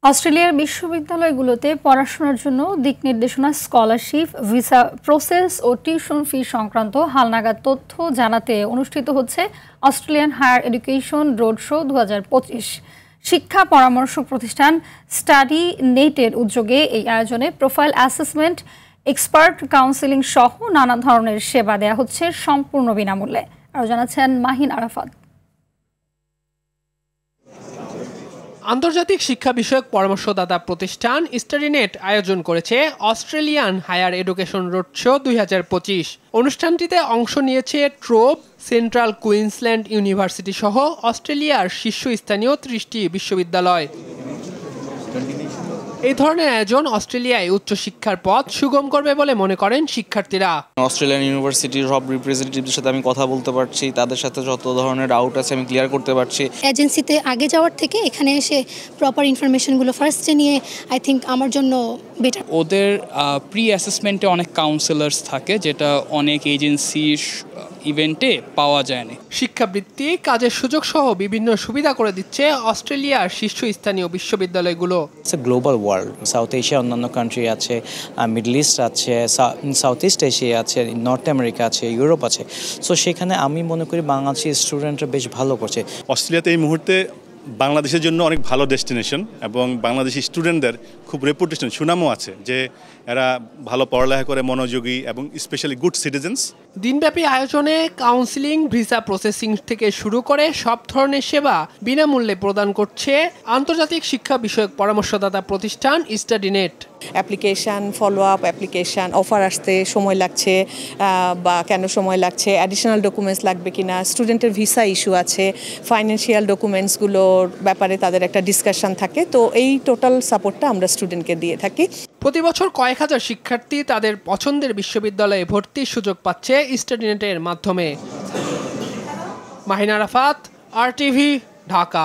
অস্ট্রেলিয়ার বিশ্ববিদ্যালয়গুলোতে পড়াশোনার জন্য দিকনির্দেশনা, স্কলারশিপ, ভিসা প্রসেস ও টিউশন ফি সংক্রান্ত হালনাগাদ তথ্য জানাতে অনুষ্ঠিত হচ্ছে Australian higher education road show 2025। শিক্ষা পরামর্শক প্রতিষ্ঠান স্টাডি নেটের উদ্যোগে এই আয়োজনে প্রোফাইল অ্যাসেসমেন্ট, এক্সপার্ট কাউন্সেলিং সহ নানা ধরনের সেবা দেয়া হচ্ছে সম্পূর্ণ বিনামূল্যে। আরও জানাচ্ছেন মাহিন আরাফাত। আন্তর্জাতিক শিক্ষা বিষয়ক পরামর্শদাতা প্রতিষ্ঠান স্টাডিনেট আয়োজন করেছে Australian higher education road show 2025। অনুষ্ঠানটিতে অংশ নিয়েছে ট্রোব, সেন্ট্রাল কুইন্সল্যান্ড ইউনিভার্সিটি সহ অস্ট্রেলিয়ার শীর্ষস্থানীয় 30টি বিশ্ববিদ্যালয়। এই ধরনের আয়োজন অস্ট্রেলিয়ায় উচ্চশিক্ষার পথ সুগম করবে বলে মনে করেন শিক্ষার্থীরা। অস্ট্রেলিয়ান ইউনিভার্সিটির সব রিপ্রেজেন্টেটিভদের সাথে আমি কথা বলতে পারছি, তাদের সাথে যত ধরনের ডাউট আছে আমি ক্লিয়ার করতে পারছি। এজেন্সিতে আগে যাওয়ার থেকে এখানে এসে প্রপার ইনফরমেশনগুলো ফার্স্টে নিয়ে আই থিঙ্ক আমার জন্য বেটার। ওদের প্রি অ্যাসেসমেন্টে অনেক কাউন্সেলার্স থাকে, যেটা অনেক এজেন্সি ইভেন্টে পাওয়া যায় না। শিক্ষাবৃত্তি, কাজের সুযোগ সহ বিভিন্ন সুবিধা করে দিচ্ছে অস্ট্রেলিয়ার শীর্ষস্থানীয় বিশ্ববিদ্যালয়গুলো। গ্লোবাল ওয়ার্ল্ড, সাউথ এশিয়া অন্যান্য কান্ট্রি আছে, মিডল ইস্ট আছে, সাউথ ইস্ট এশিয়া আছে, নর্থ আমেরিকা আছে, ইউরোপ আছে। সো সেখানে আমি মনে করি বাংলাদেশি স্টুডেন্টরা বেশ ভালো করছে। অস্ট্রেলিয়াতে এই মুহূর্তে বাংলাদেশের জন্য অনেক ভালো ডেস্টিনেশন এবং বাংলাদেশি স্টুডেন্টদের খুব রেপুটেশন, সুনামও আছে যে এরা ভালো পড়ালেখা করে, মনোযোগী এবং স্পেশালি গুড সিটিজেন্স। দিনব্যাপী আয়োজনে কাউন্সিলিং, ভিসা প্রসেসিং থেকে শুরু করে সব ধরনের সেবা বিনামূল্যে প্রদান করছে আন্তর্জাতিক শিক্ষা বিষয়ক পরামর্শদাতা প্রতিষ্ঠান StudyNet. Application, follow up application, offer আসতে সময় লাগছে বা কেন সময় লাগছে, অ্যাডিশনাল ডকুমেন্টস লাগবে কিনা, স্টুডেন্টের ভিসা ইস্যু আছে, ফাইন্যান্সিয়াল ডকুমেন্টসগুলোর ব্যাপারে তাদের একটা ডিসকাশন থাকে। তো এই টোটাল সাপোর্টটা আমরা স্টুডেন্টকে দিয়ে থাকি। প্রতি বছর কয়েক হাজার শিক্ষার্থী তাদের পছন্দের বিশ্ববিদ্যালয়ে ভর্তির সুযোগ পাচ্ছে স্টাডিনেটের মাধ্যমে। মাহিন আরাফাত, RTV, ঢাকা।